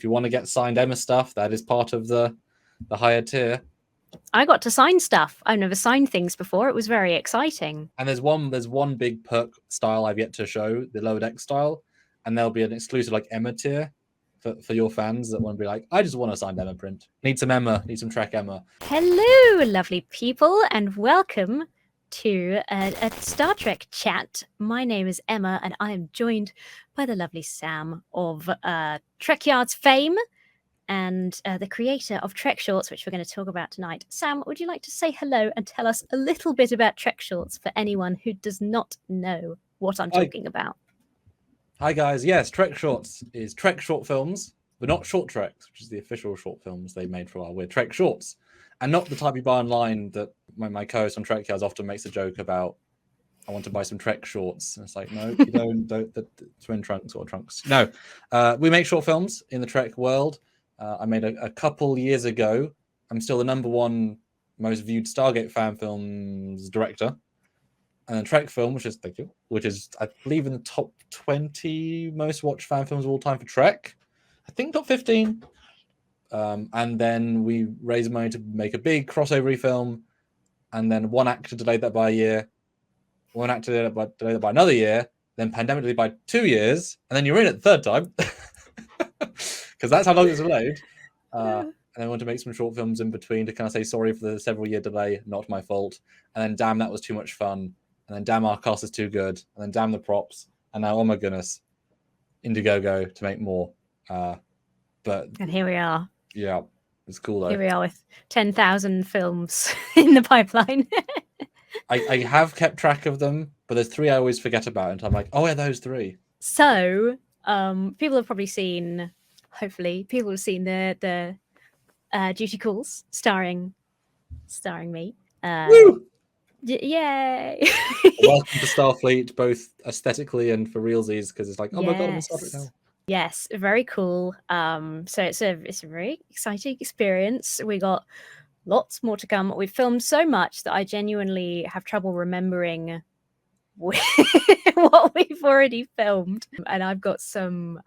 you want to get signed Emma stuff, that is part of the higher tier. I got to sign stuff. I've never signed things before. It was very exciting. And there's one big perk style I've yet to show, the lower deck style, and there'll be an exclusive like Emma tier for your fans that want to be like, I just want a signed Emma print. Need some Trek Emma. Hello, lovely people, and welcome to a Star Trek chat. My name is Emma, and I am joined by the lovely Sam of Trek Yards fame and the creator of Trek Shorts, which we're going to talk about tonight. Sam, would you like to say hello and tell us a little bit about Trek Shorts for anyone who does not know what I'm talking about? Hi guys, yes, Trek Shorts is Trek short films, but not Short Treks, which is the official short films they made for a while. We're Trek Shorts, and not the type you buy online that my co-host on Trek Yards often makes a joke about. I want to buy some Trek shorts. And it's like, no, you don't the twin trunks or trunks. No, we make short films in the Trek world. I made a couple years ago. I'm still the #1 most viewed Stargate fan films director. And then Trek film, which is I believe in the top 20 most watched fan films of all time for Trek. I think top 15. And then we raised money to make a big crossover film. And then one actor delayed that by a year. One actor delayed that by another year. Then pandemic delayed by 2 years. And then you're in it the third time. Because that's how long it's delayed. And I want to make some short films in between to kind of say sorry for the several year delay, not my fault. And then damn, that was too much fun. And then damn, our cast is too good. And then damn the props. And now, oh my goodness, Indiegogo to make more. And here we are. Yeah, it's cool though. Here we are with 10,000 films in the pipeline. I have kept track of them, but there's 3 I always forget about. And I'm like, oh yeah, those 3. So people have probably seen, hopefully, people have seen the Duty Calls starring me. Woo! Yay! Welcome to Starfleet, both aesthetically and for realsies, because it's like, oh my god, I'm in Star Trek now. Yes, very cool. So it's a very exciting experience. We got lots more to come. We've filmed so much that I genuinely have trouble remembering what we've already filmed. And I've got some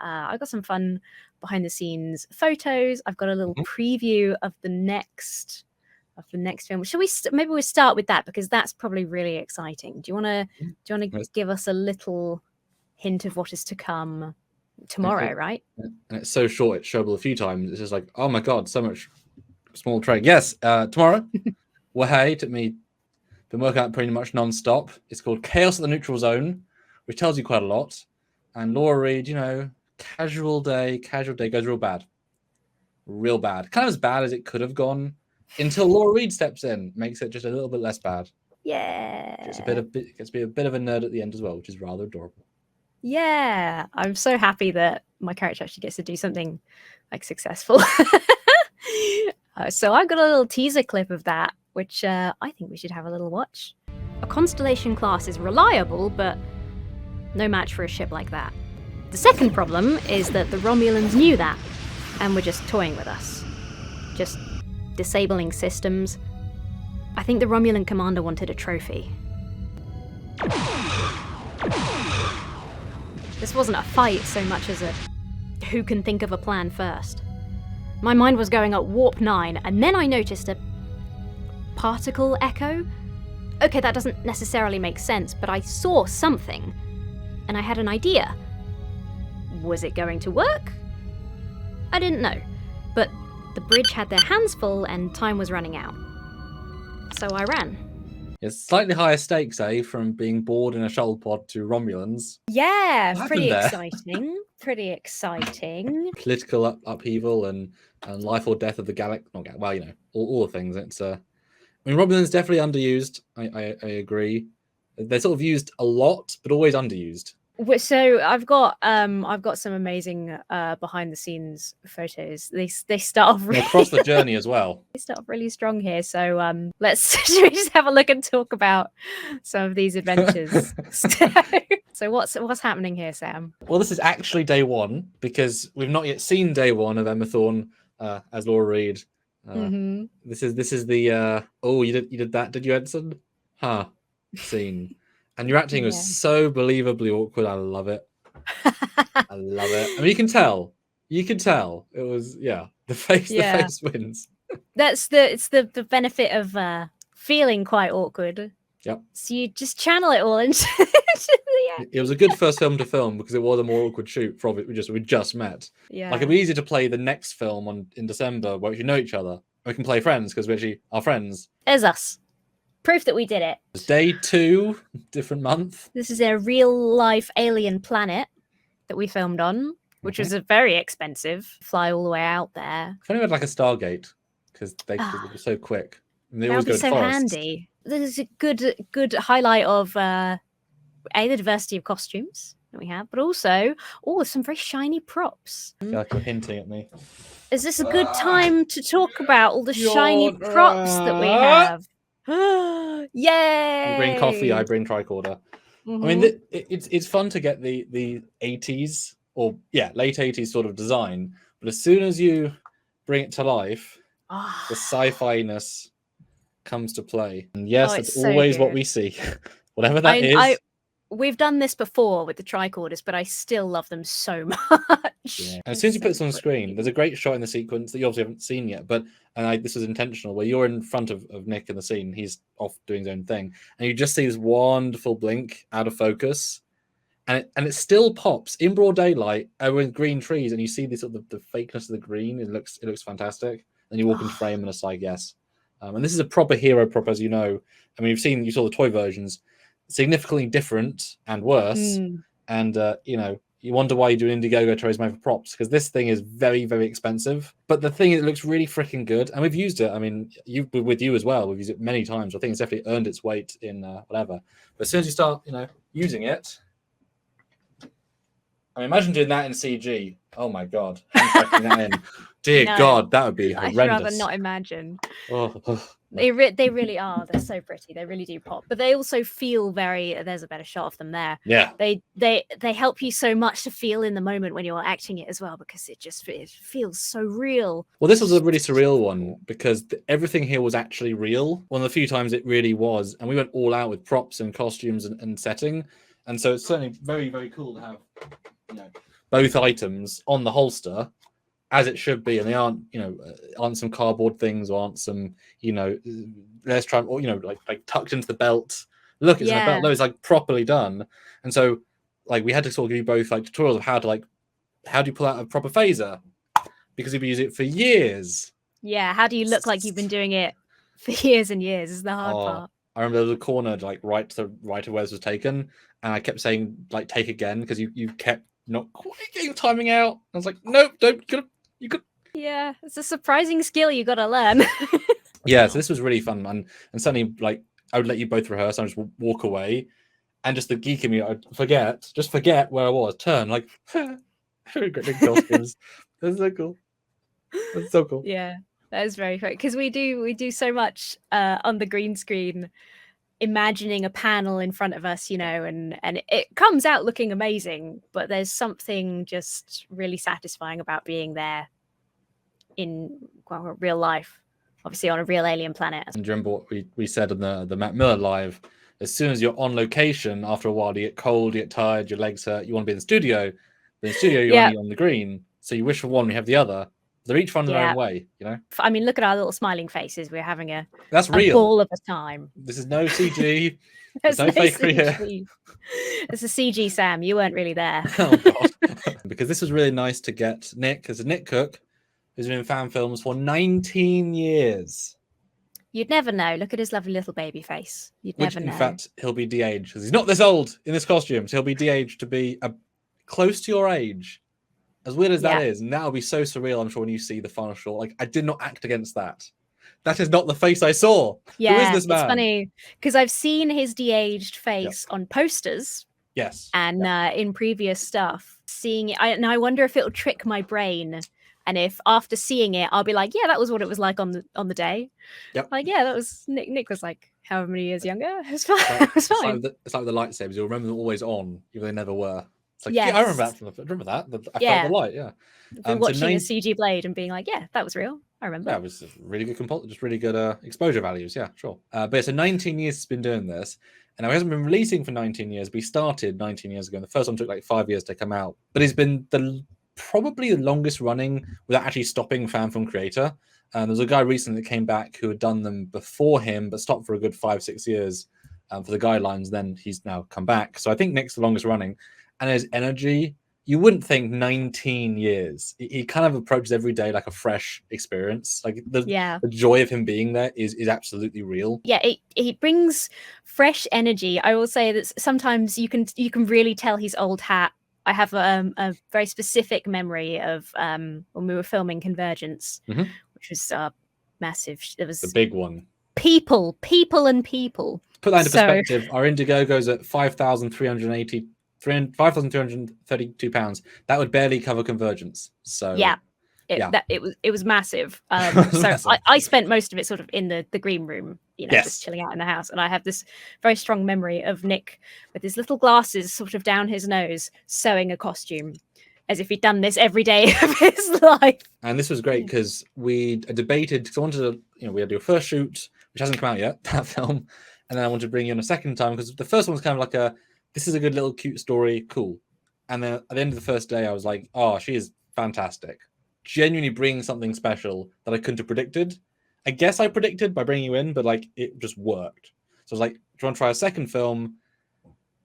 fun behind the scenes photos. I've got a little preview of the next film. Shall we maybe we start with that, because that's probably really exciting. Do you want to give us a little hint of what is to come tomorrow, right? And it's so short, it's showable a few times. It's just like, oh my god, so much small Trek. Yes, tomorrow. Well, hey, been working out pretty much non-stop. It's called Chaos at the Neutral Zone, which tells you quite a lot. And Laura Reed, casual day goes real bad. Kind of as bad as it could have gone until Laura Reed steps in, makes it just a little bit less bad. Yeah. Gets to be a bit of a nerd at the end as well, which is rather adorable. Yeah, I'm so happy that my character actually gets to do something like successful. So I've got a little teaser clip of that, which I think we should have a little watch. A Constellation class is reliable, but no match for a ship like that. The second problem is that the Romulans knew that and were just toying with us. Just disabling systems. I think the Romulan commander wanted a trophy. This wasn't a fight so much as a who can think of a plan first. My mind was going at warp 9, and then I noticed a particle echo. Okay, that doesn't necessarily make sense, but I saw something, and I had an idea. Was it going to work? I didn't know, but the bridge had their hands full and time was running out. So I ran. It's slightly higher stakes, from being bored in a shuttle pod to Romulans. Yeah, pretty exciting. Pretty exciting. Political upheaval and life or death of the galaxy. Well, all the things. It's Romulans definitely underused. I agree. They're sort of used a lot, but always underused. So I've got some amazing behind the scenes photos. They start off really across the journey as well. They start off really strong here. So should we just have a look and talk about some of these adventures? So what's happening here, Sam? Well, this is actually day 1 because we've not yet seen day 1 of Emma Thorne as Laura Reed. This is the you did that, did you, Edson? Scene. And your acting was so believably awkward. I love it. I love it. I mean, you can tell You could tell it was the face. Yeah. The face wins. It's the benefit of feeling quite awkward. Yep. So you just channel it all into the It was a good first film to film because it was a more awkward shoot. Probably we just met. Yeah. Like it'd be easy to play the next film in December where we know each other. We can play friends because we actually are friends. There's us. Proof that we did it. It's day 2, different month. This is a real life alien planet that we filmed on, which was a very expensive fly all the way out there. If only we had like a Stargate because they were so quick. And they That always would go be to so forests. handy. This is a good highlight of the diversity of costumes that we have, but also some very shiny props. I feel like you're hinting at me. Is this a good time to talk about all the shiny props that we have? Yay! You bring coffee, I bring tricorder. I mean, it's fun to get the 80s or late 80s sort of design, but as soon as you bring it to life, the sci-fi-ness comes to play. And yes, it's so always what good. we see. Whatever that is. We've done this before with the tricorders, but I still love them so much. Yeah. And as soon as you put this on screen, there's a great shot in the sequence that you obviously haven't seen yet, but this was intentional, where you're in front of Nick in the scene, he's off doing his own thing, and you just see this wonderful blink out of focus, and it still pops in broad daylight with green trees, and you see this sort of the fakeness of the green. It looks fantastic. Then you walk into frame, and it's like yes. And this is a proper hero prop, as you know. I mean, you saw the toy versions, significantly different and worse. And you wonder why you do an Indiegogo to raise money for props, because this thing is very, very expensive. But the thing is, it looks really freaking good, and we've used it. I mean, with you as well. We've used it many times. I think it's definitely earned its weight in whatever. But as soon as you start, using it, I mean, imagine doing that in CG. Oh my god, hand that in. Dear God, that would be horrendous. I'd rather not imagine. They really are. They're so pretty. They really do pop. But they also feel very. There's a better shot of them there. Yeah. They help you so much to feel in the moment when you're acting it as well, because it feels so real. Well, this was a really surreal one because everything here was actually real. One of the few times it really was, and we went all out with props and costumes and setting, and so it's certainly very, very cool to have both items on the holster, as it should be, and they aren't some cardboard things, or aren't some let's try, or like tucked into the belt. Look, it's in the belt. No, it's like properly done. And so like we had to sort of give you both like tutorials of how do you pull out a proper phaser, because you've been using it for years. Yeah, how do you look like you've been doing it for years and years is the hard part. I remember there was a corner like right of where this was taken, and I kept saying like take again, because you kept not quite getting timing out. I was like, nope, you could. Yeah, it's a surprising skill you got to learn. Yeah, so this was really fun, and suddenly like I would let you both rehearse. I would just walk away, and just the geek in me, I'd forget where I was. Turn like, very great big costumes. That's so cool. That's so cool. Yeah, that is very cool, because we do so much on the green screen, imagining a panel in front of us, and it comes out looking amazing, but there's something just really satisfying about being there in real life, obviously on a real alien planet. And do you remember what we said on the Matt Miller live? As soon as you're on location, after a while you get cold, you get tired, your legs hurt, you want to be in the studio. But in the studio you're only on the green, so you wish for one, you have the other. They're each fun in their own way, I mean, look at our little smiling faces. We're having that's real ball of a time. This is no CG. There's no fakery here. It's a CG, Sam. You weren't really there. Oh God. Because this was really nice to get Nick, because Nick Cook has been in fan films for 19 years. You'd never know. Look at his lovely little baby face. You'd never know. In fact, he'll be de-aged, because he's not this old in this costume. So he'll be de-aged to be close to your age. As weird as that is, and that'll be so surreal, I'm sure, when you see the final shot. Like, I did not act against that. That is not the face I saw. Yeah, who is this man? It's funny, because I've seen his de-aged face on posters. Yes. And in previous stuff. Seeing it, I wonder if it'll trick my brain. And if after seeing it, I'll be like, yeah, that was what it was like on the day. Yep. Like, yeah, that was Nick was like however many years younger. It's fine. It's fine. It's like the lightsabers. You'll remember them always on, even though they never were. It's like, yes. I remember that I remember that. I felt the light, yeah. Watching a CG blade and being like, yeah, that was real. I remember. Yeah, it was really good just really good exposure values, yeah, sure. But yeah, so 19 years it's been doing this. And now it hasn't been releasing for 19 years, but he started 19 years ago. And the first one took like 5 years to come out. But he's been the probably the longest running without actually stopping fan film creator. There's a guy recently that came back who had done them before him, but stopped for a good 5-6 years for the guidelines. Then he's now come back. So I think Nick's the longest running, and his energy, you wouldn't think 19 years. He kind of approaches every day like a fresh experience. Like the joy of him being there is absolutely real. Yeah, it brings fresh energy. I will say that sometimes you can really tell he's old hat. I have a very specific memory of when we were filming Convergence, which was massive. There was the big one. People. Put that into perspective. Our Indiegogo's at £5,332. That would barely cover Convergence. So it was massive. So Massive. I spent most of it sort of in the green room, just chilling out in the house. And I have this very strong memory of Nick with his little glasses sort of down his nose, sewing a costume, as if he'd done this every day of his life. And this was great because we debated, because I wanted to, we had to do a first shoot, which hasn't come out yet, that film. And then I wanted to bring you on a second time because the first one was kind of like this is a good little cute story, cool. And then at the end of the first day, I was like, oh, she is fantastic. Genuinely bringing something special that I couldn't have predicted. I guess I predicted by bringing you in, but like it just worked. So I was like, do you want to try a second film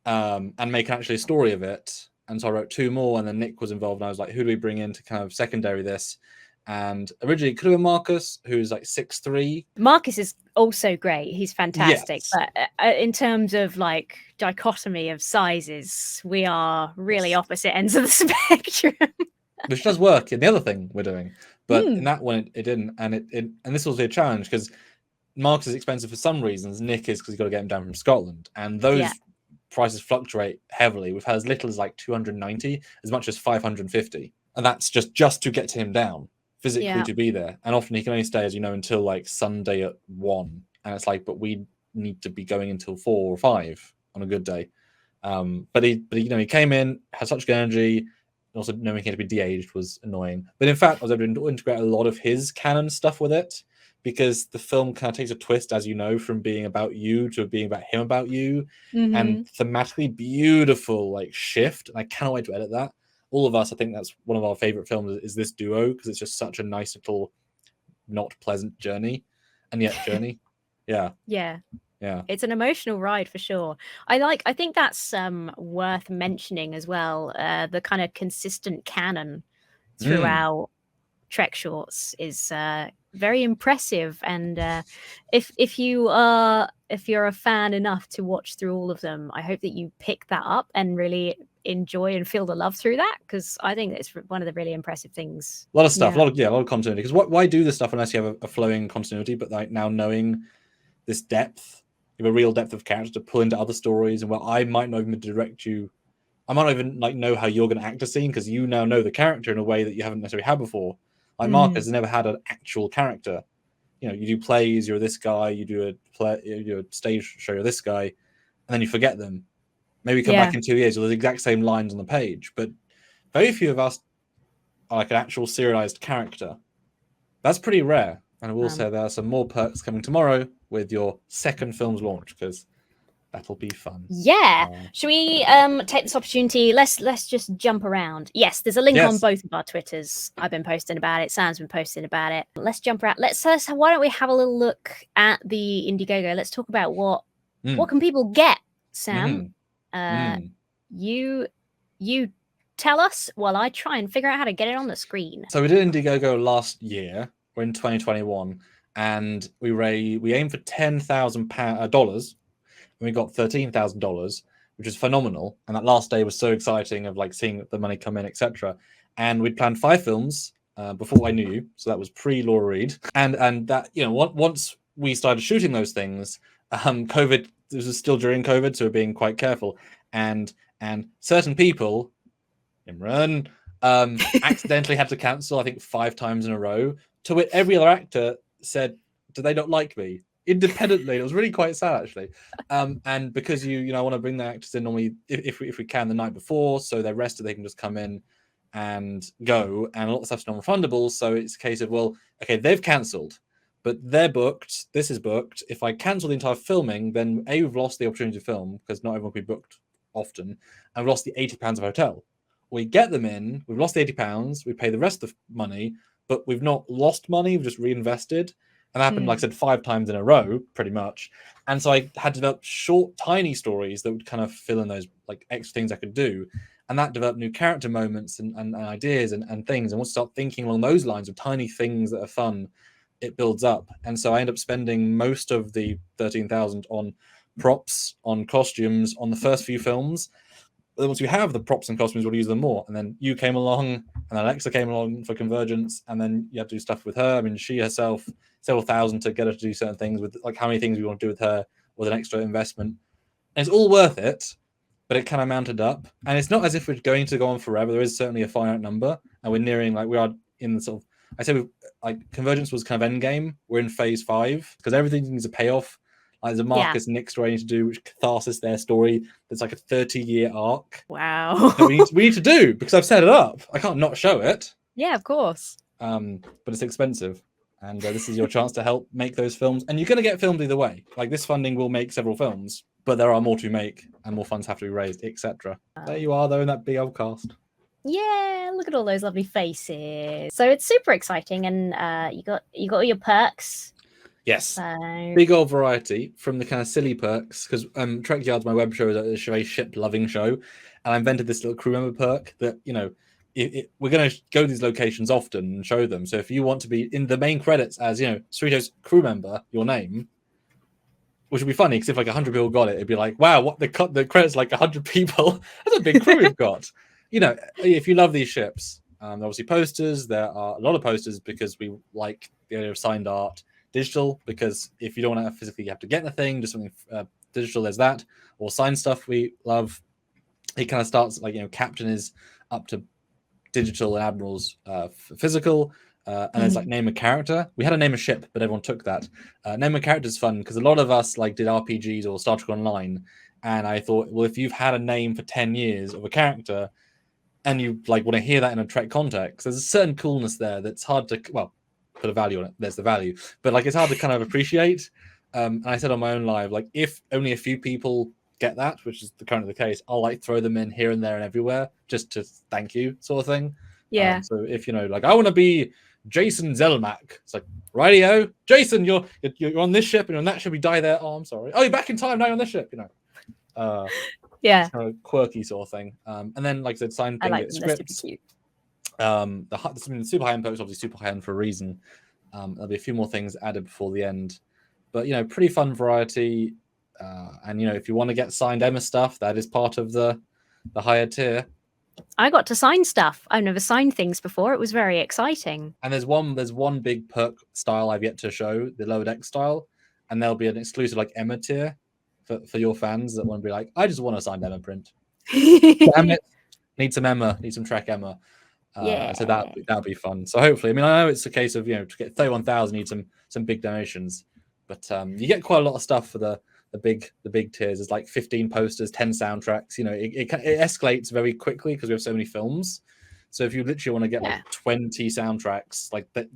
and make actually a story of it? And so I wrote 2 more, and then Nick was involved, and I was like, who do we bring in to kind of secondary this? And originally it could have been Marcus, who's like 6'3". Marcus is also great. He's fantastic. Yes. But in terms of like dichotomy of sizes, we are really opposite ends of the spectrum. Which does work in the other thing we're doing. But in that one, it didn't. And and this was a challenge because Marcus is expensive for some reasons. Nick is because you've got to get him down from Scotland. And those prices fluctuate heavily. We've had as little as like 290, as much as 550. And that's just to get him down. Physically to be there, and often he can only stay, as you know, until like Sunday at 1, and it's like, but we need to be going until 4 or 5 on a good day. But he came in, had such good energy, and also knowing he had to be de-aged was annoying. But in fact, I was able to integrate a lot of his canon stuff with it, because the film kind of takes a twist, as you know, from being about you to being about him about you, and thematically beautiful like shift. And I cannot wait to edit that. All of us, I think that's one of our favorite films, is this duo, because it's just such a nice little, not pleasant journey, and yet journey. Yeah. It's an emotional ride for sure. I think that's worth mentioning as well. The kind of consistent canon throughout Trek shorts is very impressive, and if you're a fan enough to watch through all of them, I hope that you pick that up and really enjoy and feel the love through that, because I think it's one of the really impressive things. A lot of stuff, a lot of continuity. Because why do this stuff unless you have a flowing continuity? But like now knowing this depth, you have a real depth of character to pull into other stories, and well, I might not even direct you. I might not even like know how you're going to act a scene, because you now know the character in a way that you haven't necessarily had before. Like Marcus has never had an actual character. You do plays, you're this guy. You do a stage show, you're this guy, and then you forget them. Maybe come back in 2 years with the exact same lines on the page, but very few of us are like an actual serialized character. That's pretty rare. And I will say there are some more perks coming tomorrow with your second film's launch, because that'll be fun. Yeah. Should we take this opportunity? Let's just jump around. Yes, there's a link on both of our Twitters. I've been posting about it. Sam's been posting about it. Let's jump around. Why don't we have a little look at the Indiegogo? Let's talk about what can people get, Sam. You tell us while I try and figure out how to get it on the screen. So we did Indiegogo last year. We're in 2021, and we aimed for $10,000, and we got $13,000, which is phenomenal. And that last day was so exciting of like seeing the money come in, etc. And we'd planned 5 films before I knew you, so that was pre-Laura Reed. And that once we started shooting those things, COVID. This was still during COVID, so we're being quite careful. And certain people, Imran, accidentally had to cancel, I think 5 times in a row. To which every other actor said, "Do they not like me?" Independently. It was really quite sad, actually. And because I want to bring the actors in normally if we can the night before, so they're rested, they can just come in and go. And a lot of stuff's non-refundable, so it's a case of, well, okay, they've cancelled, but they're booked. This is booked. If I cancel the entire filming, then we've lost the opportunity to film, because not everyone will be booked often, and we've lost the £80 of hotel. we get them in, we've lost the £80, we pay the rest of the money, but we've not lost money, we've just reinvested. And that happened, like I said, 5 times in a row, pretty much. And so I had to develop short, tiny stories that would kind of fill in those like extra things I could do. And that developed new character moments and ideas and things. And once I start thinking along those lines of tiny things that are fun, it builds up. And so I end up spending most of the 13,000 on props, on costumes, on the first few films. But once you have the props and costumes, we'll use them more. And then you came along, and Alexa came along for Convergence, and then you had to do stuff with her. I mean, she herself, several thousand to get her to do certain things with, like how many things we want to do with her was an extra investment. And it's all worth it, but it kind of mounted up. And it's not as if we're going to go on forever. There is certainly a finite number, and we're nearing, like we are in the sort of, I say, like Convergence was kind of end game. We're in phase 5 because everything needs a payoff. Like there's a Marcus and Nick story I need to do, which catharsis their story. That's like a 30-year arc. Wow. That we need to do because I've set it up. I can't not show it. Yeah, of course. But it's expensive, and this is your chance to help make those films. And you're going to get filmed either way. Like this funding will make several films, but there are more to make, and more funds have to be raised, etc. There you are, though, in that big old cast. Yeah, look at all those lovely faces. So it's super exciting, and you got all your perks. Yes, so... big old variety from the kind of silly perks, because Trek Yard's my web show is a very ship-loving show, and I invented this little crew member perk that, you know, we're going to go to these locations often and show them. So if you want to be in the main credits as, you know, Cerritos crew member, your name, which would be funny, because if like 100 people got it, it'd be like, wow, what the credits like 100 people. That's a big crew we've got. You know, if you love these ships, obviously posters, there are a lot of posters because we like the idea of signed art. Digital, because if you don't want to physically, you have to get the thing, do something digital, there's that. Or signed stuff we love. It kind of starts like, you know, Captain is up to digital and Admiral's physical. And there's like name a character. We had a name a ship, but everyone took that. Name a character is fun because a lot of us like did RPGs or Star Trek Online. And I thought, well, if you've had a name for 10 years of a character and you like want to hear that in a Trek context, there's a certain coolness there that's hard to, well, put a value on it. There's the value, but like it's hard to kind of appreciate. And I said on my own live, like if only a few people get that, which is currently the case, I'll like throw them in here and there and everywhere just to thank you, sort of thing. Yeah. So if you know, like I want to be Jason Zelmak, it's like rightio, Jason, you're on this ship and you're on that ship. You die there. Oh, I'm sorry. Oh, you're back in time now. You're on this ship. You know. Yeah. Kind of quirky sort of thing. And then, like I said, signed thing, like scripts. Cute. The super high end post, obviously super high end for a reason. There'll be a few more things added before the end, but you know, pretty fun variety. And you know, if you want to get signed Emma stuff, that is part of the higher tier. I got to sign stuff. I've never signed things before. It was very exciting. And there's one big perk style I've yet to show, the lower deck style, and there'll be an exclusive like Emma tier for your fans that want to be like, I just want a signed Emma print. Damn it, need some Emma, need some Trek Emma. So that'll be fun. So hopefully, I mean, I know it's a case of, you know, to get 31,000, need some big donations, but you get quite a lot of stuff for the big tiers. There's like 15 posters, 10 soundtracks. You know, it escalates very quickly because we have so many films. So if you literally want to get like 20 soundtracks, like that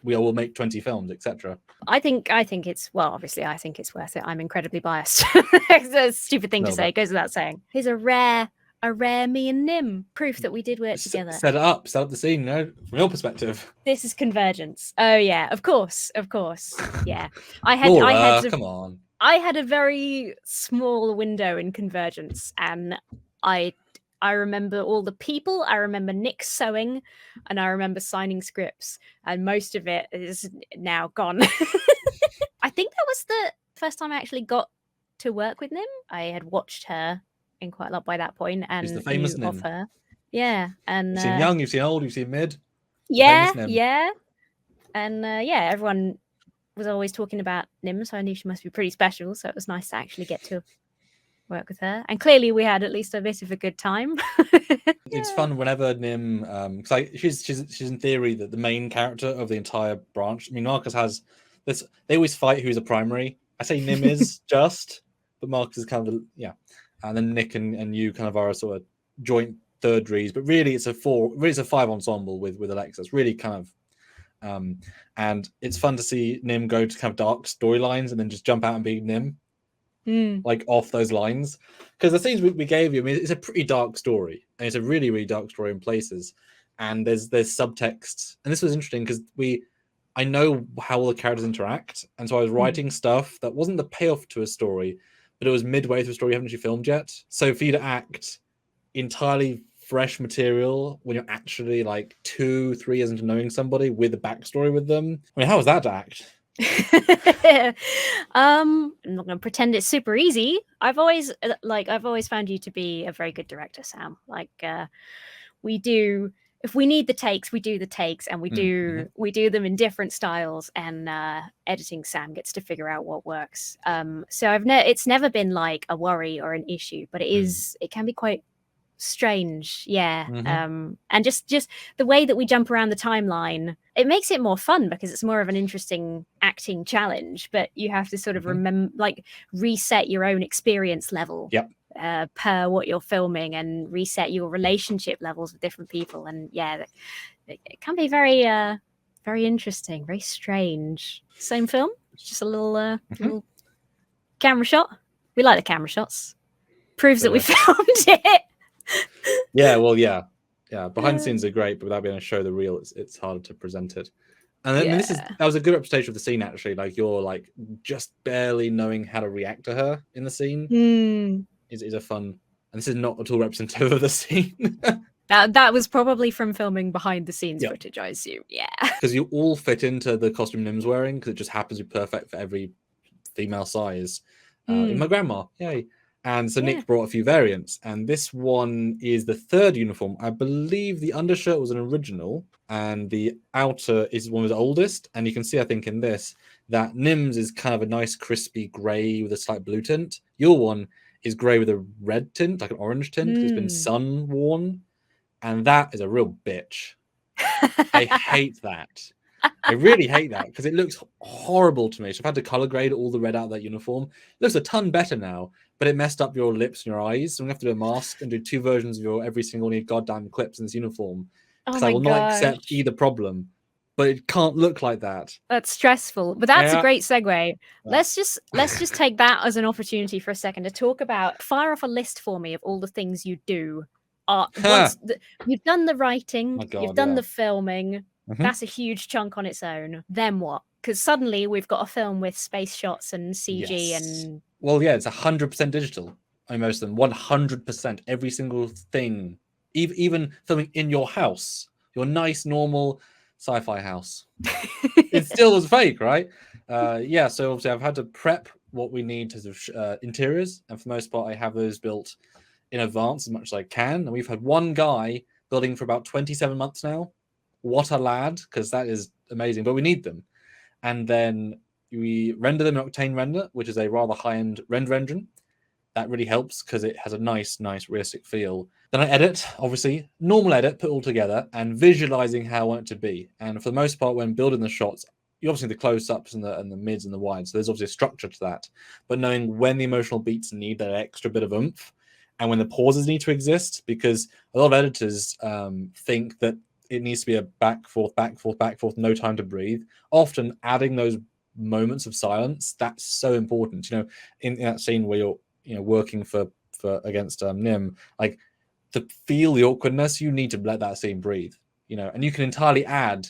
we will make 20 films, etc. I think it's, well, obviously I think it's worth it. I'm incredibly biased. It's a stupid thing to say. It goes without saying. Here's a rare me and Nim proof that we did work together. Set up the scene, you know, from your perspective. This is Convergence. Oh yeah, of course. Yeah, I had a very small window in Convergence, and I remember all the people. I remember Nick sewing, and I remember signing scripts, and most of it is now gone. I think that was the first time I actually got to work with Nim. I had watched her in quite a lot by that point, and she's the famous knew of her. Yeah, and you've seen young, you've seen old, you've seen mid. Yeah, and everyone was always talking about Nim, so I knew she must be pretty special. So it was nice to actually get to work with her, and clearly we had at least a bit of a good time. It's fun whenever Nim, because like she's in theory the main character of the entire branch. I mean, Marcus has this. They always fight who's a primary. I say Nim is just, but Marcus is kind of and then Nick and you kind of are a sort of joint thirdaries, but really it's a 5 ensemble with Alexa. It's really kind of and it's fun to see Nim go to kind of dark storylines and then just jump out and be Nim. like off those lines, because the scenes we gave you, I mean, it's a pretty dark story, and it's a really, really dark story in places, and there's subtext, and this was interesting because I know how all the characters interact, and so I was writing stuff that wasn't the payoff to a story, but it was midway through a story you haven't actually filmed yet. So for you to act entirely fresh material when you're actually like 2-3 years into knowing somebody with a backstory with them, I mean, how was that to act? I'm not going to pretend it's super easy. I've always found you to be a very good director, Sam. Like, we do, if we need the takes, we do the takes, and we do them in different styles, and editing Sam gets to figure out what works. So it's never been like a worry or an issue, but it can be quite strange, and just the way that we jump around the timeline, it makes it more fun because it's more of an interesting acting challenge, but you have to sort of reset your own experience level per what you're filming, and reset your relationship levels with different people, and it can be very very interesting, very strange. Same film, just a little camera shot. We like the camera shots, proves that we filmed it. Behind the scenes are great, but without being able to show the reel, it's harder to present it. And then that was a good representation of the scene, actually. Like, you're like just barely knowing how to react to her in the scene is a fun, and this is not at all representative of the scene. That was probably from filming behind the scenes footage, I assume. Because you all fit into the costume Nim's wearing, because it just happens to be perfect for every female size. In my grandma, yay. And so Nick brought a few variants, and this one is the third uniform. I believe the undershirt was an original, and the outer is one of the oldest. And you can see, I think, in this, that Nim's is kind of a nice crispy grey with a slight blue tint. Your one is grey with a red tint, like an orange tint. It's been sun worn, and that is a real bitch. I hate that. I really hate that because it looks horrible to me. So I've had to color grade all the red out of that uniform. It looks a ton better now, but it messed up your lips and your eyes. So I'm going to have to do a mask and do 2 versions of every single one of your goddamn clips in this uniform. Because I will not accept either problem. But it can't look like that. That's stressful. But that's a great segue. Yeah. Let's just take that as an opportunity for a second to talk about, fire off a list for me of all the things you do. You've done the writing, you've done the filming. That's a huge chunk on its own. Then what? Because suddenly we've got a film with space shots and CG and... Well, it's 100% digital. I mean, most of them, 100%. Every single thing. Even filming in your house. Your nice, normal sci-fi house. It still was fake, right? So obviously I've had to prep what we need to interiors. And for the most part, I have those built in advance as much as I can. And we've had one guy building for about 27 months now. What a lad, because that is amazing, but we need them. And then we render them in Octane Render, which is a rather high-end render engine. That really helps because it has a nice realistic feel. Then I edit, obviously, normal edit, put it all together, and visualizing how I want it to be. And for the most part, when building the shots, you obviously the close-ups and the mids and the wides, so there's obviously a structure to that. But knowing when the emotional beats need that extra bit of oomph, and when the pauses need to exist, because a lot of editors think that it needs to be a back, forth, no time to breathe. Often adding those moments of silence, that's so important. In that scene where you're working for against Nim, like to feel the awkwardness, you need to let that scene breathe. And you can entirely add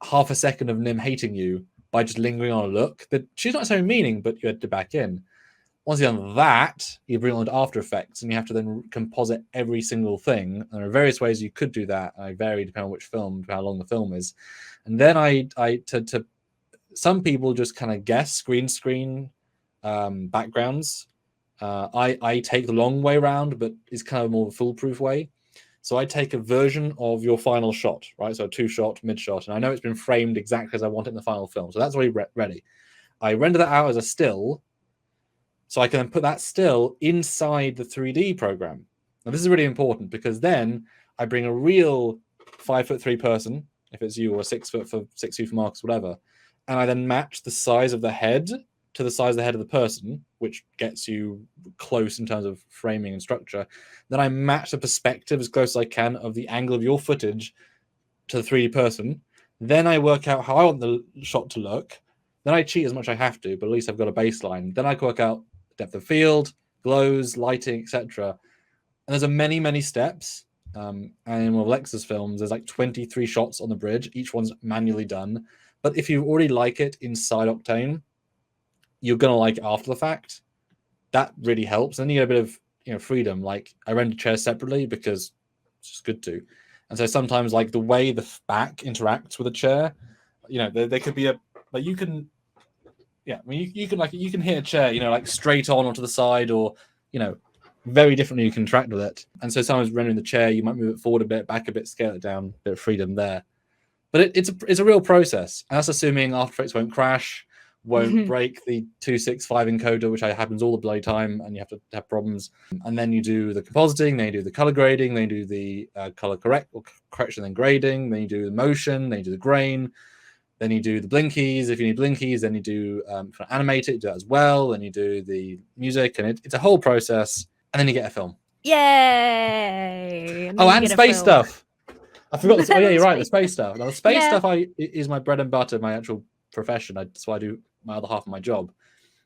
half a second of Nim hating you by just lingering on a look that she's not necessarily meaning, but you had to back in. Once you've done that, you bring on After Effects, and you have to then composite every single thing. And there are various ways you could do that. I vary depending on which film, how long the film is. And then to some people just kind of guess green screen backgrounds. I take the long way around, but it's kind of more of a foolproof way. So I take a version of your final shot, right? So a 2-shot, mid-shot, and I know it's been framed exactly as I want it in the final film. So that's already ready. I render that out as a still, so I can then put that still inside the 3D program. Now, this is really important because then I bring a real 5'3" person, if it's you, or 6 foot for 6 feet for Marcus, whatever, and I then match the size of the head to the size of the head of the person, which gets you close in terms of framing and structure. Then I match the perspective as close as I can of the angle of your footage to the 3D person. Then I work out how I want the shot to look. Then I cheat as much as I have to, but at least I've got a baseline. Then I work out depth of field, glows, lighting, etc. And there's a many steps. And in one of Alexa's films, there's like 23 shots on the bridge. Each one's manually done. But if you already like it inside Octane, you're gonna like it after the fact. That really helps. And then you get a bit of freedom. Like I render chairs separately because it's just good to. And so sometimes like the way the back interacts with a chair, there could be you can hit a chair, like straight on or to the side, or very differently you can interact with it. And so sometimes rendering the chair, you might move it forward a bit, back a bit, scale it down, a bit of freedom there. But it's a real process. And that's assuming After Effects won't crash, won't break the 265 encoder, which happens all the bloody time, and you have to have problems. And then you do the compositing, then you do the color grading, then you do the color correction, then grading, then you do the motion, then you do the grain, then you do the blinkies. If you need blinkies, then you do animate it, you do that as well. Then you do the music, and it's a whole process. And then you get a film. Yay! And space stuff. I forgot. Oh yeah, you're right. The space stuff. Now, the space stuff is my bread and butter, my actual profession. That's why I do my other half of my job.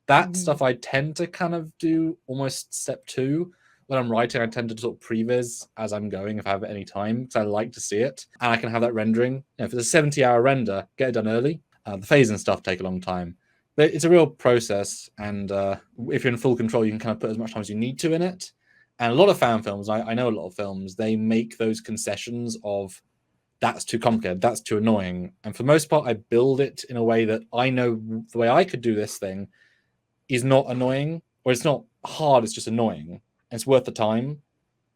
That stuff I tend to kind of do almost step 2. When I'm writing, I tend to sort of previs as I'm going if I have any time, because I like to see it. And I can have that rendering. If it's a 70-hour render, get it done early. The phasing stuff take a long time. But it's a real process, and if you're in full control, you can kind of put as much time as you need to in it. And a lot of fan films, I know a lot of films, they make those concessions of that's too complicated, that's too annoying. And for the most part, I build it in a way that I know the way I could do this thing is not annoying, or it's not hard, it's just annoying. It's worth the time.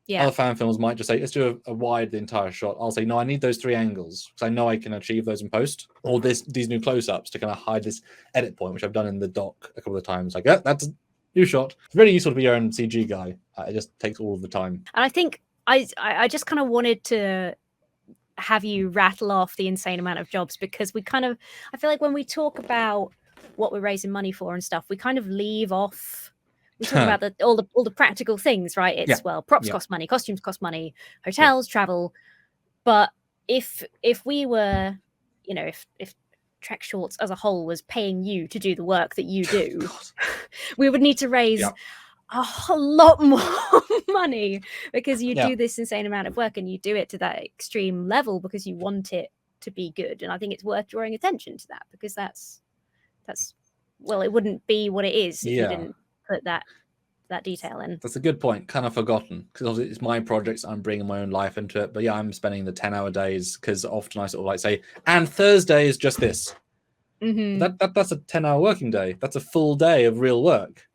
Yeah. Other fan films might just say, let's do a wide the entire shot. I'll say, no, I need those 3 angles because I know I can achieve those in post. Or these new close-ups to kind of hide this edit point, which I've done in the doc a couple of times. Like, that's a new shot. It's really useful to be your own CG guy. It just takes all of the time. And I think I just kind of wanted to have you rattle off the insane amount of jobs, because I feel like when we talk about what we're raising money for and stuff, we kind of leave off. We talk about all the practical things, right? It's props cost money, costumes cost money, hotels, travel. But if we were, if Trek Shorts as a whole was paying you to do the work that you do, we would need to raise a whole lot more money, because you do this insane amount of work and you do it to that extreme level because you want it to be good. And I think it's worth drawing attention to that, because that's it wouldn't be what it is if you didn't put that detail in. That's a good point. Kind of forgotten, because obviously it's my projects. I'm bringing my own life into it. But I'm spending the 10-hour days, because often I sort of like say, and Thursday is just this. That's a 10-hour working day. That's a full day of real work.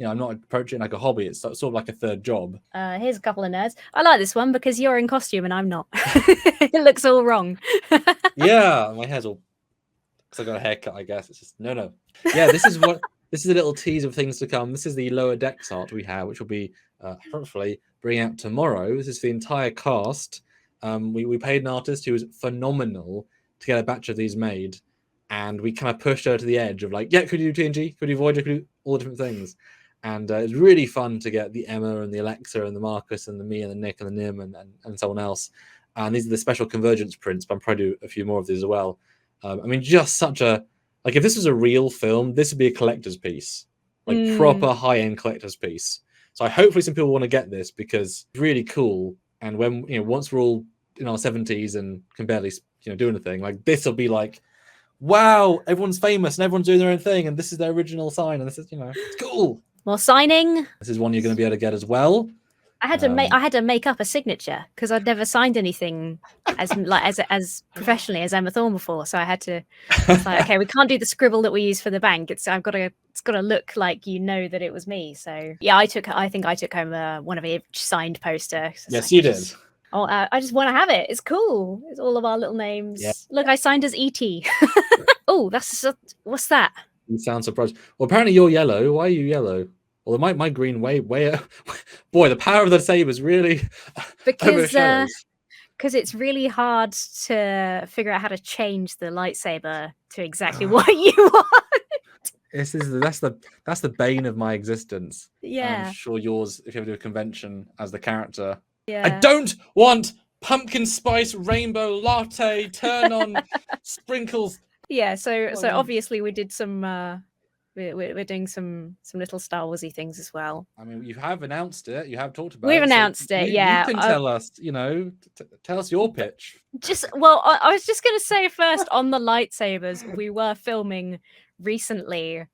I'm not approaching it like a hobby. It's sort of like a third job. Here's a couple of nerds. I like this one because you're in costume and I'm not. It looks all wrong. Yeah, my hair's all, because I got a haircut, I guess. It's just no. Yeah, this is a little tease of things to come. This is the lower decks art we have, which will be hopefully bring out tomorrow. This is the entire cast. We paid an artist who was phenomenal to get a batch of these made, and we kind of pushed her to the edge of like, could you do TNG? Could you Voyager? Could you do all the different things? And it's really fun to get the Emma and the Alexa and the Marcus and the me and the Nick and the Nim and someone else. And these are the special convergence prints, but I'm probably do a few more of these as well. Just such a, like, if this was a real film, this would be a collector's piece, like proper high-end collector's piece. So hopefully some people want to get this, because it's really cool. And when, once we're all in our 70s and can barely, do anything, like this will be like, wow, everyone's famous and everyone's doing their own thing, and this is their original sign, and this is, it's cool. More signing. This is one you're going to be able to get as well. I had to make up a signature because I'd never signed anything as professionally as Emma Thorne before. So I had to. It's like, okay, we can't do the scribble that we use for the bank. It's got to look like that it was me. So yeah, I think I took home one of each signed poster. Yes, you did. I just want to have it. It's cool. It's all of our little names. Yeah. Look, I signed as E.T. Oh, what's that? You sound surprised. Well, apparently you're yellow. Why are you yellow? Well, my green way. Boy, the power of the sabers really. Because it's really hard to figure out how to change the lightsaber to exactly what you want. That's the bane of my existence. Yeah. I'm sure yours, if you ever do a convention as the character. Yeah. I don't want pumpkin spice rainbow latte turn on sprinkles. Yeah, so obviously we did some We're doing some little Star Warsy things as well. I mean, you have announced it. You have talked about We've it. announced it, yeah. You can tell us, tell us your pitch. I was just going to say first on the lightsabers, we were filming recently,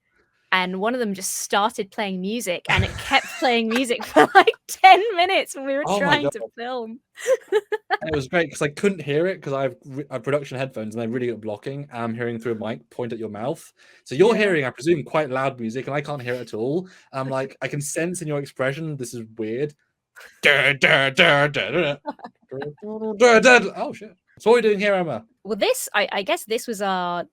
and one of them just started playing music, and it kept playing music for like 10 minutes when we were trying to film. And it was great because I couldn't hear it because I have production headphones and they're really good at blocking. And I'm hearing through a mic point at your mouth. So you're hearing, I presume, quite loud music, and I can't hear it at all. I'm like, I can sense in your expression, this is weird. Oh, shit. So what are we doing here, Emma? Well, I guess this was our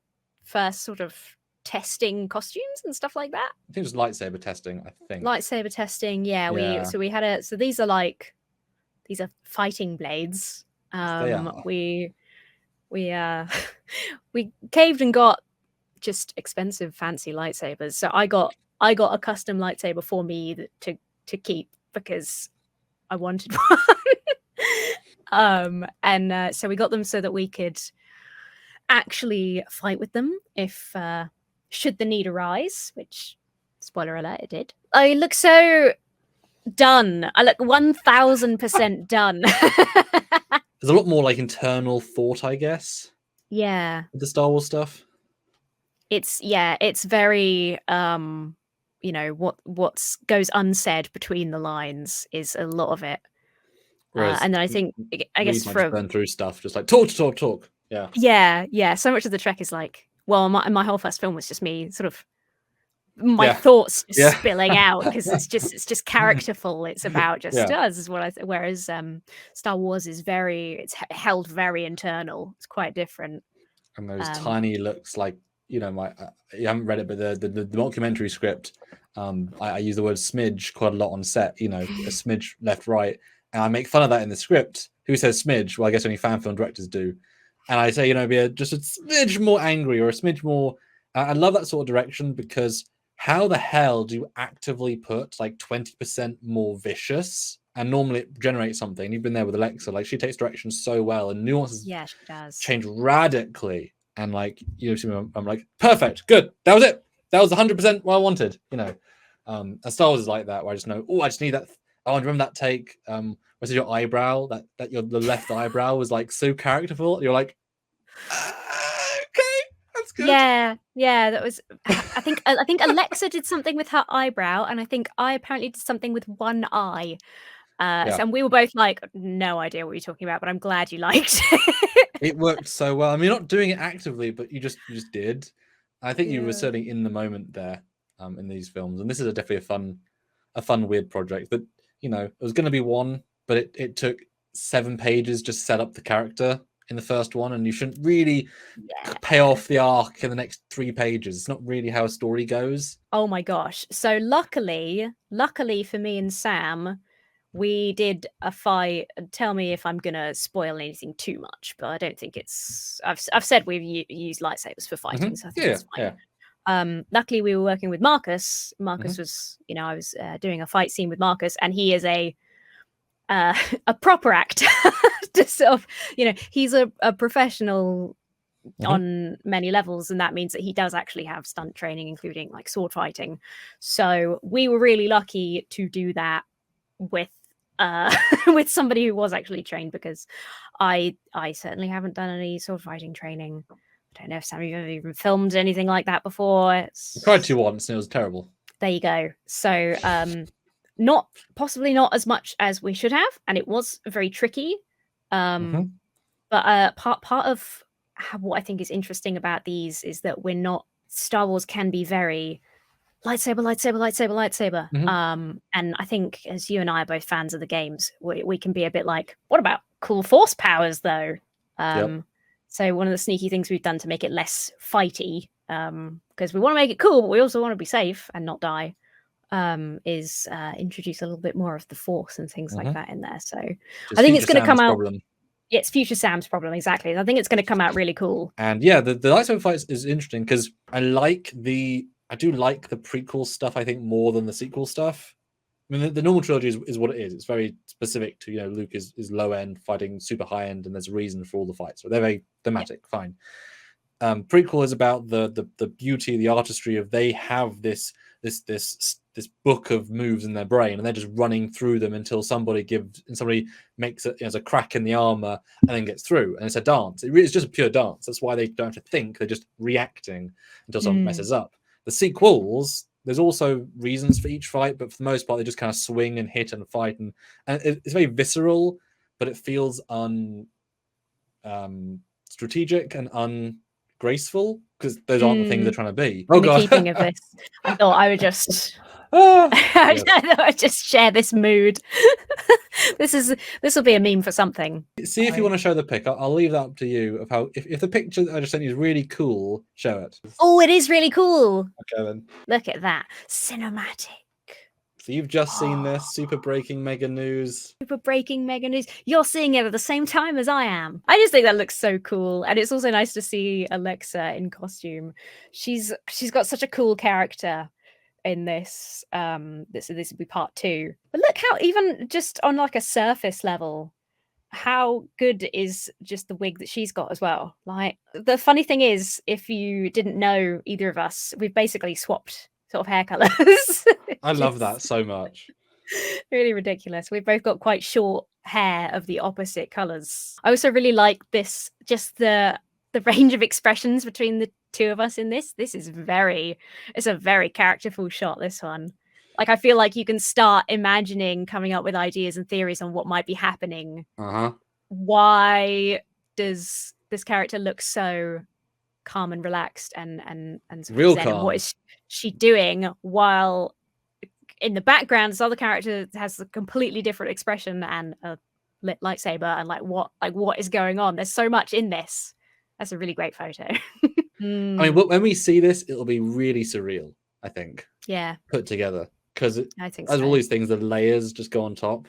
first sort of testing costumes and stuff like that. I think it was lightsaber testing, Lightsaber testing, yeah. These are fighting blades. They are. We caved and got just expensive, fancy lightsabers. So I got a custom lightsaber for me to keep because I wanted one. So we got them so that we could actually fight with them if should the need arise, which, spoiler alert, it did. I look so done. I look 1000% done. There's a lot more like internal thought, I guess. Yeah. With the Star Wars stuff. It's very what goes unsaid between the lines is a lot of it. And then I guess burn through stuff, just like talk. Yeah. Yeah. So much of the trek is like, well, my whole first film was just me sort of my thoughts spilling out because it's just characterful. It's about just us is what whereas Star Wars is it's held very internal. It's quite different. And those tiny looks like, you haven't read it, but the documentary script, I use the word smidge quite a lot on set, a smidge left, right. And I make fun of that in the script. Who says smidge? Well, I guess only fan film directors do. And I say, be just a smidge more angry or a smidge more. I love that sort of direction because how the hell do you actively put like 20% more vicious? And normally it generates something. You've been there with Alexa. Like she takes direction so well and nuances she does. Change radically. And like, I'm like, perfect, good. That was it. That was 100% what I wanted, And Star Wars is like that, where I just know, I just need that. I remember that take. Was it your eyebrow? The left eyebrow was like so characterful. You're like, okay, that's good. Yeah. That was. I think Alexa did something with her eyebrow, and I think I apparently did something with one eye. And we were both like, no idea what you're talking about, but I'm glad you liked it. It worked so well. I mean, you're not doing it actively, but you just did. I think you were certainly in the moment there, in these films, and this is definitely a fun weird project. But it was going to be one, but it took 7 pages just set up the character in the first one, and you shouldn't really pay off the arc in the next 3 pages. It's not really how a story goes. Oh my gosh! So luckily for me and Sam, we did a fight. Tell me if I'm gonna spoil anything too much, but I don't think it's. I've said we've used lightsabers for fighting, so I think it's fine. Yeah. Luckily, we were working with Marcus. Marcus was, I was doing a fight scene with Marcus, and he is a proper actor. To sort of, he's a professional on many levels, and that means that he does actually have stunt training, including like sword fighting. So we were really lucky to do that with somebody who was actually trained, because I certainly haven't done any sword fighting training. I don't know if Sam, you've ever even filmed anything like that before. I tried to once and it was terrible. There you go. So possibly not as much as we should have, and it was very tricky. But part of what I think is interesting about these is that Star Wars can be very lightsaber. And I think, as you and I are both fans of the games, we can be a bit like, what about cool force powers though? So one of the sneaky things we've done to make it less fighty, because we want to make it cool, but we also want to be safe and not die, is introduce a little bit more of the force and things like that in there. So I think it's going to come out. Yeah, it's future Sam's problem, exactly. I think it's going to come out really cool. And yeah, the lightsaber fight is interesting because I do like the prequel stuff, I think, more than the sequel stuff. I mean, the normal trilogy is what it is. It's very specific to, Luke is low end fighting super high end, and there's a reason for all the fights. So they're very thematic, fine. Prequel is about the beauty, the artistry of they have this book of moves in their brain, and they're just running through them until somebody makes it as a crack in the armor and then gets through, and it's a dance. It's just a pure dance. That's why they don't have to think; they're just reacting until someone messes up. The sequels, there's also reasons for each fight, but for the most part, they just kind of swing and hit and fight, and it's very visceral, but it feels strategic and ungraceful, because those aren't the things they're trying to be. Oh, God. Keeping of this, I thought I would just I just share this mood. This will be a meme for something. See if you want to show the pic. I'll leave that up to you. Of how if the picture I just sent you is really cool, show it. Oh, it is really cool. Okay then. Look at that cinematic. So you've just seen this super breaking mega news. Super breaking mega news. You're seeing it at the same time as I am. I just think that looks so cool, and it's also nice to see Alexa in costume. She's got such a cool character in this. This will be part 2. But look how, even just on like a surface level, how good is just the wig that she's got as well. Like, the funny thing is, if you didn't know, either of us, we've basically swapped sort of hair colors. I love that so much. Really ridiculous. We've both got quite short hair of the opposite colors. I also really like this, just the range of expressions between the two of us in this. It's a very characterful shot, this one. Like, I feel like you can start imagining, coming up with ideas and theories on what might be happening. Why does this character look so calm and relaxed and real zen? calm? And what is she doing while in the background this other character has a completely different expression and a lit lightsaber, and what is going on? There's so much in this. That's a really great photo. I mean, when we see this, it'll be really surreal, I think. Yeah. Put together, because I think as so. all these things, the layers just go on top.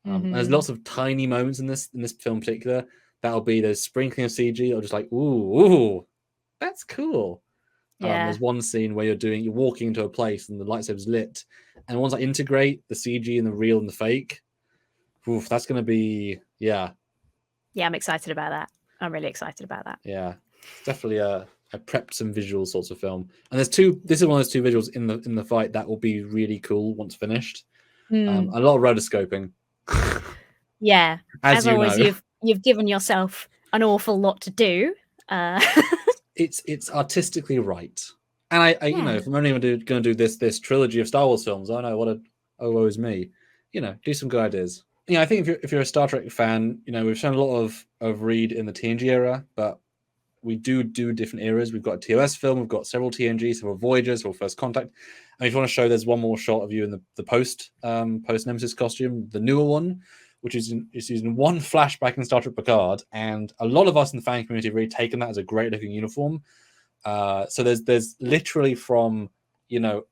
And there's lots of tiny moments in this film in particular. That'll be there's sprinkling of CG, or just like, ooh, that's cool. Yeah. There's one scene where you're walking into a place and the lightsaber's lit, and once I integrate the CG and the real and the fake, that's going to be I'm excited about that. I'm really excited about that. Yeah, it's definitely I prepped some visual sorts of film, and this is one of those 2 visuals in the fight that will be really cool once finished. A lot of rotoscoping. Yeah, as always, know. you've given yourself an awful lot to do. It's artistically right, and I if I'm only going to do this trilogy of Star Wars films, I know what woe is me. Do some good ideas. I think if you're a Star Trek fan, we've shown a lot of Reed in the TNG era, but we do different eras. We've got a TOS film, we've got several TNG, several Voyagers, several First Contact. And if you want to show, there's one more shot of you in the post Nemesis costume, the newer one, which is using one flashback in Star Trek Picard, and a lot of us in the fan community have really taken that as a great looking uniform. So there's literally from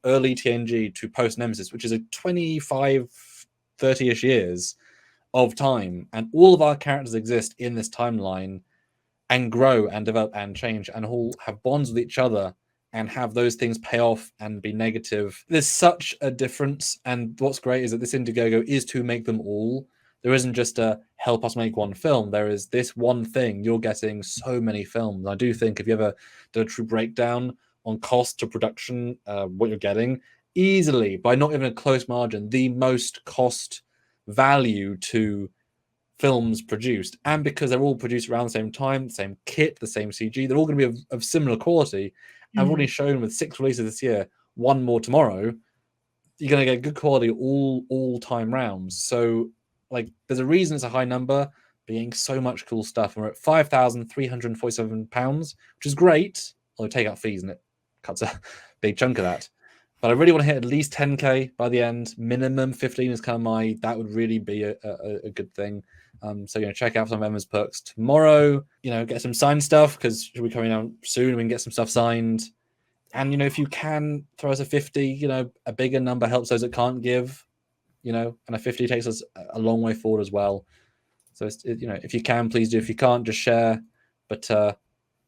early TNG to post Nemesis, which is a 25, 30-ish years of time, and all of our characters exist in this timeline and grow and develop and change and all have bonds with each other and have those things pay off and be negative. There's such a difference, and what's great is that this Indiegogo is to make them all. There isn't just a help us make one film. There is this one thing. You're getting so many films. I do think if you ever did a true breakdown on cost to production, what you're getting, easily, by not even a close margin, the most cost value to films produced. And because they're all produced around the same time, the same kit, the same CG, they're all going to be of similar quality. I've already shown with 6 releases this year, 1 more tomorrow, you're going to get good quality all time rounds. So there's a reason it's a high number, being so much cool stuff. And we're at £5,347, which is great. Although take out fees and it cuts a big chunk of that. But I really want to hit at least 10k by the end. Minimum 15 is kind of that would really be a good thing. So check out some of Emma's perks tomorrow. Get some signed stuff, because she'll be coming out soon. We can get some stuff signed. And if you can throw us a 50, a bigger number helps those that can't give. And a 50 takes us a long way forward as well. So if you can, please do. If you can't, just share. But there's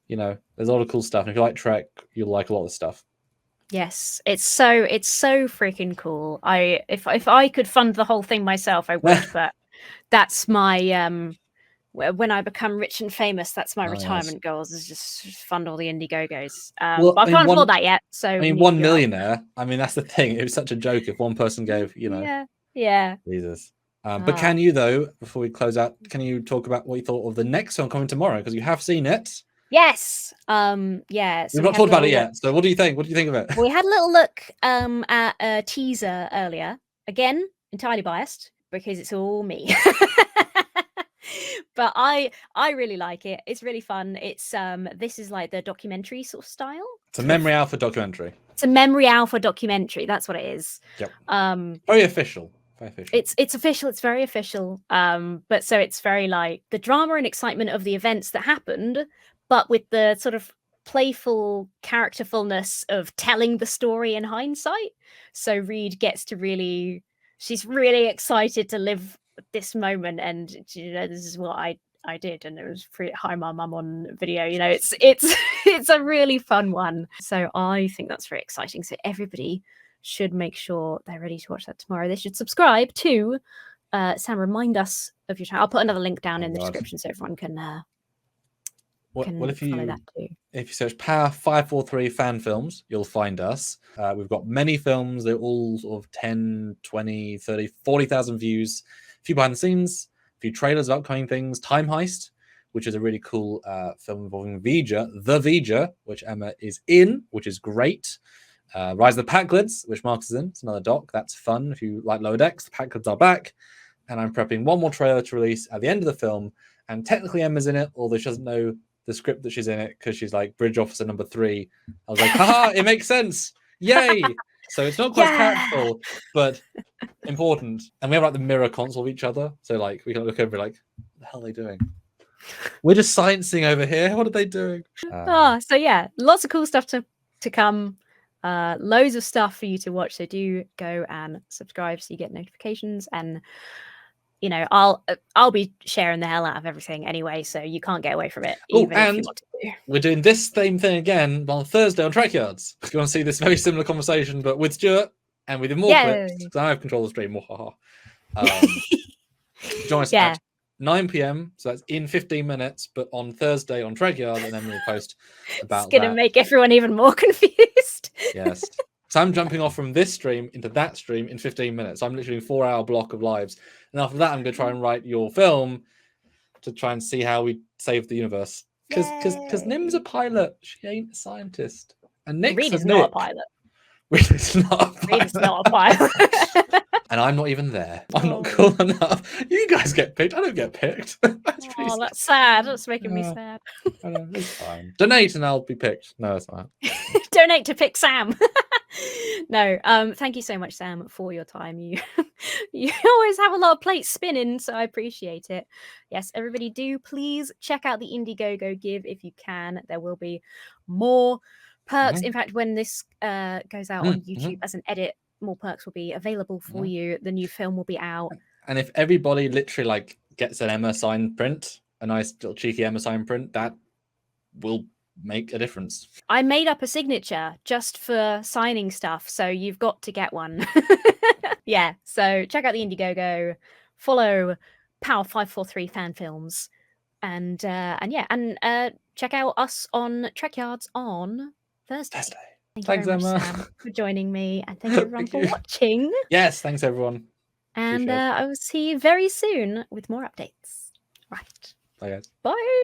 a lot of cool stuff. And if you like Trek, you'll like a lot of the stuff. Yes, it's so freaking cool. If I could fund the whole thing myself, I would. But that's my when I become rich and famous, that's my Oh, yes. retirement goals, is just fund all the Indiegogos. Well, But I can't afford that yet. So I mean, one millionaire. I mean, that's the thing. It was such a joke if one person gave, Yeah. Jesus. But can you, though, before we close out, can you talk about what you thought of the next film coming tomorrow? Because you have seen it. Yes. Yeah. So we've not talked about it yet. So what do you think? What do you think of it? We had a little look at a teaser earlier. Again, entirely biased because it's all me. But I really like it. It's really fun. It's this is like the documentary sort of style. It's a memory alpha documentary. It's a memory alpha documentary. That's what it is. Yep. Very official. Very official. It's official. It's very official. But so it's very like the drama and excitement of the events that happened, but with the sort of playful characterfulness of telling the story in hindsight. So Reed gets to she's really excited to live this moment, and this is what I did, and it was hi my mum on video. It's it's a really fun one. So I think that's very exciting. So everybody should make sure they're ready to watch that tomorrow. They should subscribe to Sam, remind us of your channel. I'll put another link down in the description so everyone can what if follow that too. If you search Power 543 fan films, you'll find us. We've got many films. They're all sort of 10, 20, 30, 40,000 views. A few behind the scenes, a few trailers of upcoming things. Time Heist, which is a really cool film involving the Vija, which Emma is in, which is great. Rise of the Packlids, which Marcus is in. It's another doc. That's fun. If you like Lower Decks, the Packlids are back. And I'm prepping one more trailer to release at the end of the film. And technically Emma's in it, although she doesn't know the script that she's in it because she's like Bridge Officer number 3. I was like, haha, it makes sense. Yay. So it's not quite characterful, but important. And we have like the mirror console of each other. So like we can look over like, what the hell are they doing? We're just sciencing over here. What are they doing? So yeah, lots of cool stuff to come. Loads of stuff for you to watch. So do go and subscribe so you get notifications. And I'll be sharing the hell out of everything anyway, so you can't get away from it. Even if you want to. We're doing this same thing again on Thursday on Trackyards. If you want to see this very similar conversation, but with Stuart and with more clips, because I have control of the stream. Join us at 9 p.m. So that's in 15 minutes, but on Thursday on Trackyard, and then we'll post about It's going to make everyone even more confused. Yes. So I'm jumping off from this stream into that stream in 15 minutes. I'm literally a 4-hour block of lives. And after that, I'm going to try and write your film to try and see how we save the universe. Because Nim's a pilot. She ain't a scientist. And Nick's not a pilot. Reed is not a pilot. And I'm not even there. I'm not cool enough. You guys get picked. I don't get picked. That's sad. That's making me sad. It's fine. Donate and I'll be picked. No, it's not. Donate to pick Sam. No, thank you so much, Sam, for your time. You always have a lot of plates spinning, so I appreciate it. Yes, everybody do please check out the Indiegogo give if you can. There will be more perks. In fact, when this goes out on YouTube as an edit, more perks will be available for you. The new film will be out. And if everybody literally like gets an Emma signed print, a nice little cheeky Emma signed print, that will make a difference. I made up a signature just for signing stuff, so you've got to get one. Yeah, so check out the Indiegogo, follow Power 543 fan films, and check out us on Trekyards on Thursday. Thanks, Emma, Sam, for joining me, and thank you everyone for watching. Yes, thanks everyone. And I will see you very soon with more updates. Right. Bye, guys. Bye.